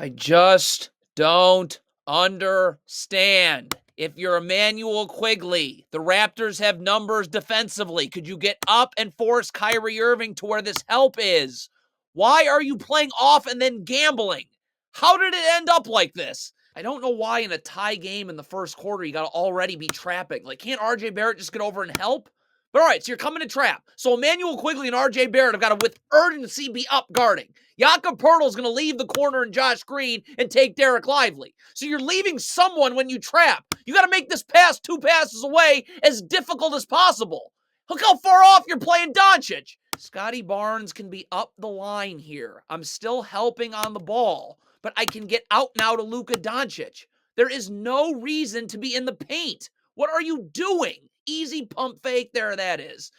I just don't understand. If you're Emmanuel Quigley, the Raptors have numbers defensively. Could you get up and force Kyrie Irving to where this help is? Why are you playing off and then gambling? How did it end up like this? I don't know why in a tie game in the first quarter you got to already be trapping. Like, can't RJ Barrett just get over and help? But all right, so you're coming to trap. So Emmanuel Quigley and RJ Barrett have got to with urgency be up guarding. Jakob Poeltl is going to leave the corner and Josh Green and take Derek Lively. So you're leaving someone when you trap. You got to make this pass 2 passes away as difficult as possible. Look how far off you're playing Doncic. Scotty Barnes can be up the line here. I'm still helping on the ball, but I can get out now to Luka Doncic. There is no reason to be in the paint. What are you doing? Easy pump fake. There that is.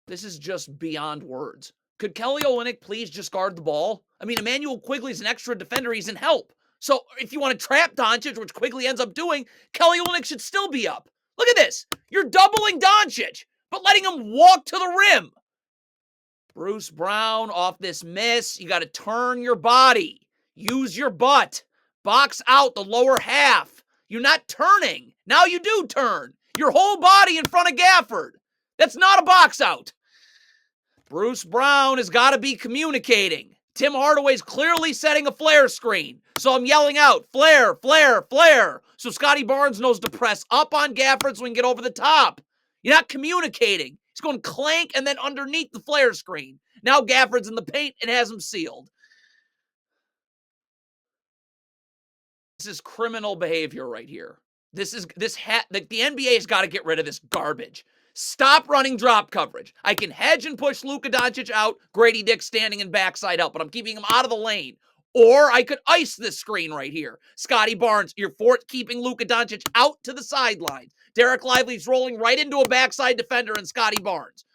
This is just beyond words. Could Kelly Olynyk please just guard the ball? I mean, Emmanuel Quigley's an extra defender. He's in help. So if you want to trap Doncic, which Quigley ends up doing, Kelly Olynyk should still be up. Look at this. You're doubling Doncic, but letting him walk to the rim. Bruce Brown off this miss. You got to turn your body. Use your butt. Box out the lower half. You're not turning. Now you do turn. Your whole body in front of Gafford. That's not a box out. Bruce Brown has got to be communicating. Tim Hardaway's clearly setting a flare screen. So I'm yelling out, flare, flare, flare. So Scotty Barnes knows to press up on Gafford so we can get over the top. You're not communicating. He's going clank and then underneath the flare screen. Now Gafford's in the paint and has him sealed. This is criminal behavior right here. The NBA has got to get rid of this garbage. Stop running drop coverage. I can hedge and push Luka Doncic out. Grady Dick standing in backside help, but I'm keeping him out of the lane. Or I could ice this screen right here. Scotty Barnes, you're keeping Luka Doncic out to the sidelines. Derek Lively's rolling right into a backside defender and Scotty Barnes.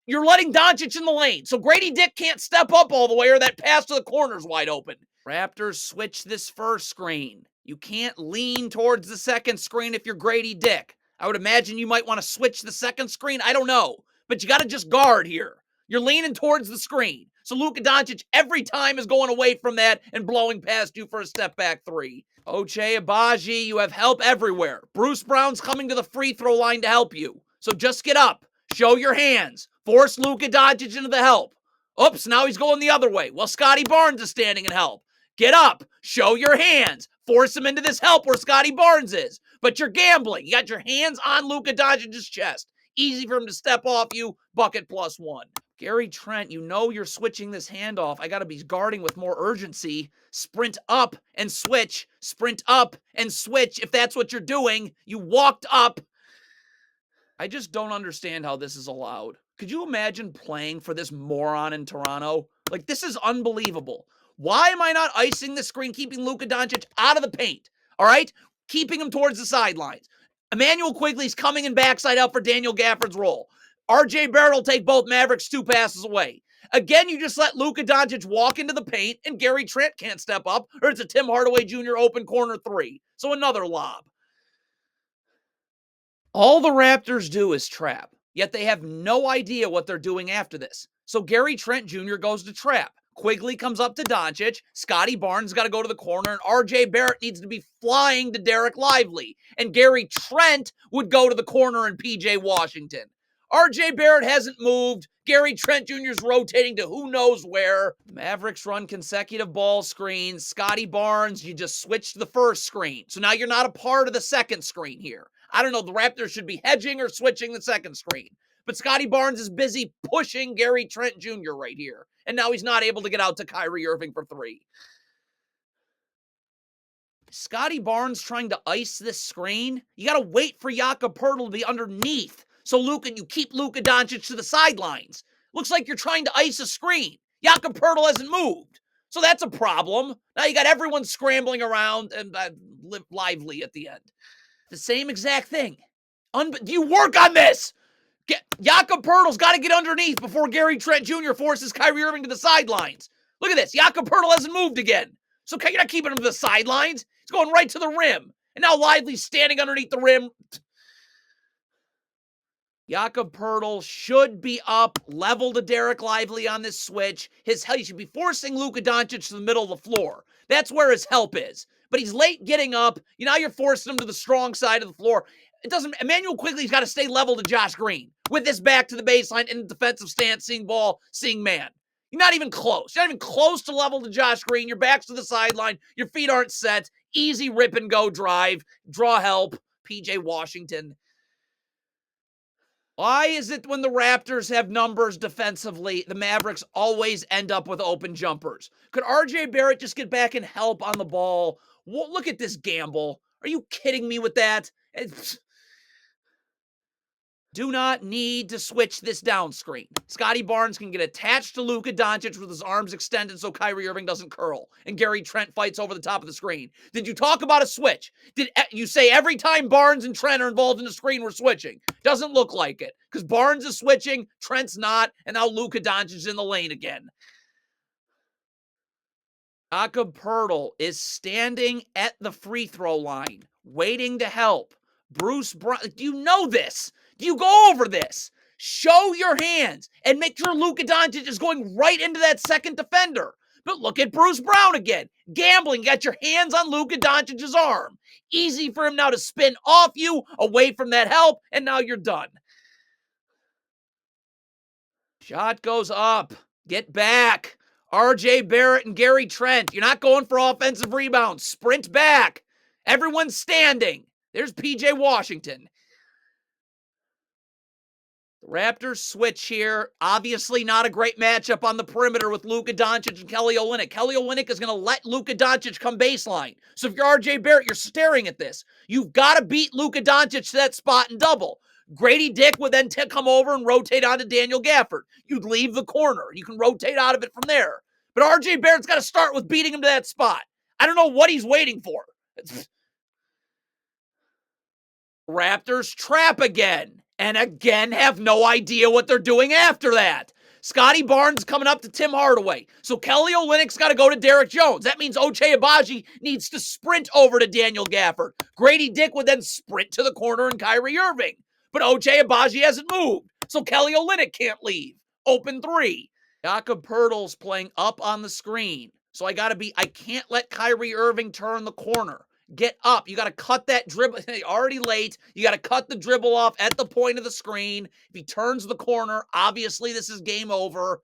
You're letting Doncic in the lane, so Grady Dick can't step up all the way or that pass to the corner's wide open. Raptors switch this first screen. You can't lean towards the second screen if you're Grady Dick. I would imagine you might want to switch the second screen. I don't know. But you got to just guard here. You're leaning towards the screen. So Luka Doncic every time is going away from that and blowing past you for a step back three. Ochai Agbaji, you have help everywhere. Bruce Brown's coming to the free throw line to help you. So just get up. Show your hands. Force Luka Doncic into the help. Oops, now he's going the other way. Well, Scotty Barnes is standing in help. Get up. Show your hands. Force him into this help where Scotty Barnes is. But you're gambling. You got your hands on Luka Doncic's chest. Easy for him to step off you. Bucket +1. Gary Trent, you know you're switching this handoff. I got to be guarding with more urgency. Sprint up and switch. Sprint up and switch. If that's what you're doing, you walked up. I just don't understand how this is allowed. Could you imagine playing for this moron in Toronto? Like, this is unbelievable. Why am I not icing the screen, keeping Luka Doncic out of the paint? All right? Keeping him towards the sidelines. Emmanuel Quigley's coming in backside up for Daniel Gafford's role. RJ Barrett will take both Mavericks 2 passes away. Again, you just let Luka Doncic walk into the paint and Gary Trent can't step up, or it's a Tim Hardaway Jr. open corner 3. So another lob. All the Raptors do is trap, yet they have no idea what they're doing after this. So Gary Trent Jr. goes to trap. Quigley comes up to Doncic. Scotty Barnes got to go to the corner, and RJ Barrett needs to be flying to Derek Lively. And Gary Trent would go to the corner and PJ Washington. RJ Barrett hasn't moved. Gary Trent Jr. is rotating to who knows where. Mavericks run consecutive ball screens. Scotty Barnes, you just switched the first screen. So now you're not a part of the second screen here. I don't know, the Raptors should be hedging or switching the second screen. But Scotty Barnes is busy pushing Gary Trent Jr. right here. And now he's not able to get out to Kyrie Irving for 3. Scotty Barnes trying to ice this screen. You got to wait for Jakob Poeltl to be underneath. So you keep Luka Doncic to the sidelines. Looks like you're trying to ice a screen. Jakob Poeltl hasn't moved. So that's a problem. Now you got everyone scrambling around and Lively at the end. The same exact thing. Do you work on this? Jakob Poeltl's got to get underneath before Gary Trent Jr. forces Kyrie Irving to the sidelines. Look at this. Jakob Poeltl hasn't moved again. So you're not keeping him to the sidelines. He's going right to the rim. And now Lively's standing underneath the rim. Jakob Poeltl should be up, level to Derek Lively on this switch. He should be forcing Luka Doncic to the middle of the floor. That's where his help is. But he's late getting up. Now you're forcing him to the strong side of the floor. Emmanuel Quigley's got to stay level to Josh Green with his back to the baseline in the defensive stance, seeing ball, seeing man. You're not even close. You're not even close to level to Josh Green. Your back's to the sideline. Your feet aren't set. Easy rip and go drive. Draw help. PJ Washington. Why is it when the Raptors have numbers defensively, the Mavericks always end up with open jumpers? Could RJ Barrett just get back and help on the ball? Look at this gamble. Are you kidding me with that? Do not need to switch this down screen. Scotty Barnes can get attached to Luka Doncic with his arms extended so Kyrie Irving doesn't curl, and Gary Trent fights over the top of the screen. Did you talk about a switch? Did you say every time Barnes and Trent are involved in the screen, we're switching? Doesn't look like it, because Barnes is switching, Trent's not, and now Luka Doncic is in the lane again. Jakob Poeltl is standing at the free throw line, waiting to help. Bruce Brown, do you know this? Do you go over this? Show your hands and make sure Luka Doncic is going right into that second defender. But look at Bruce Brown again. Gambling, you got your hands on Luka Doncic's arm. Easy for him now to spin off you, away from that help, and now you're done. Shot goes up. Get back. RJ Barrett and Gary Trent. You're not going for offensive rebounds. Sprint back. Everyone's standing. There's PJ Washington. The Raptors switch here. Obviously not a great matchup on the perimeter with Luka Doncic and Kelly Olynyk. Kelly Olynyk is going to let Luka Doncic come baseline. So if you're RJ Barrett, you're staring at this. You've got to beat Luka Doncic to that spot and double. Grady Dick would then come over and rotate onto Daniel Gafford. You'd leave the corner. You can rotate out of it from there. But RJ Barrett's got to start with beating him to that spot. I don't know what he's waiting for. Raptors trap again. And again have no idea what they're doing after that. Scotty Barnes coming up to Tim Hardaway. So Kelly Olynyk's got to go to Derek Jones. That means Ochai Agbaji needs to sprint over to Daniel Gafford. Grady Dick would then sprint to the corner and Kyrie Irving. But Ochai Agbaji hasn't moved. So Kelly Olynyk can't leave. Open three. Jakob Poeltl's playing up on the screen. So I can't let Kyrie Irving turn the corner. Get up. You got to cut that dribble. Already late. You got to cut the dribble off at the point of the screen. If he turns the corner, obviously this is game over.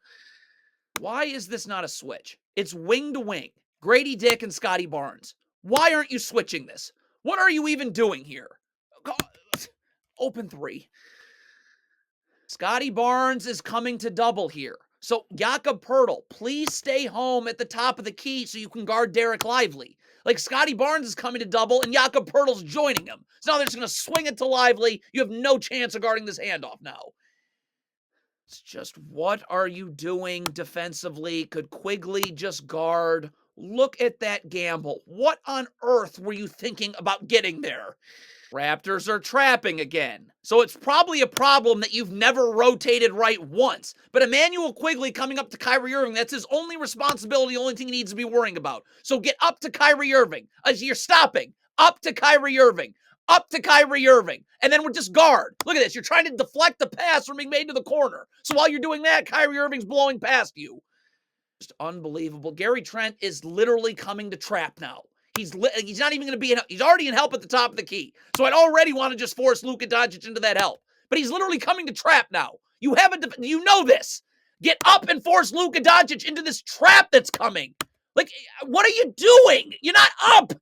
Why is this not a switch? It's wing to wing. Grady Dick and Scotty Barnes. Why aren't you switching this? What are you even doing here? Open three. Scotty Barnes is coming to double here. So Jakob Poeltl, please stay home at the top of the key so you can guard Derek Lively. Like Scotty Barnes is coming to double and Jakob Poeltl's joining him. So now they're just going to swing it to Lively. You have no chance of guarding this handoff now. It's just, what are you doing defensively? Could Quigley just guard? Look at that gamble. What on earth were you thinking about getting there? Raptors are trapping again. So it's probably a problem that you've never rotated right once. But Emmanuel Quigley coming up to Kyrie Irving, that's his only responsibility, the only thing he needs to be worrying about. So get up to Kyrie Irving. As you're stopping. Up to Kyrie Irving. Up to Kyrie Irving. And then we're just guard. Look at this. You're trying to deflect the pass from being made to the corner. So while you're doing that, Kyrie Irving's blowing past you. Just unbelievable. Gary Trent is literally coming to trap now. He's not even going to be he's already in help at the top of the key. So I'd already want to just force Luka Doncic into that help. But he's literally coming to trap now. You know this. Get up and force Luka Doncic into this trap that's coming. Like, what are you doing? You're not up.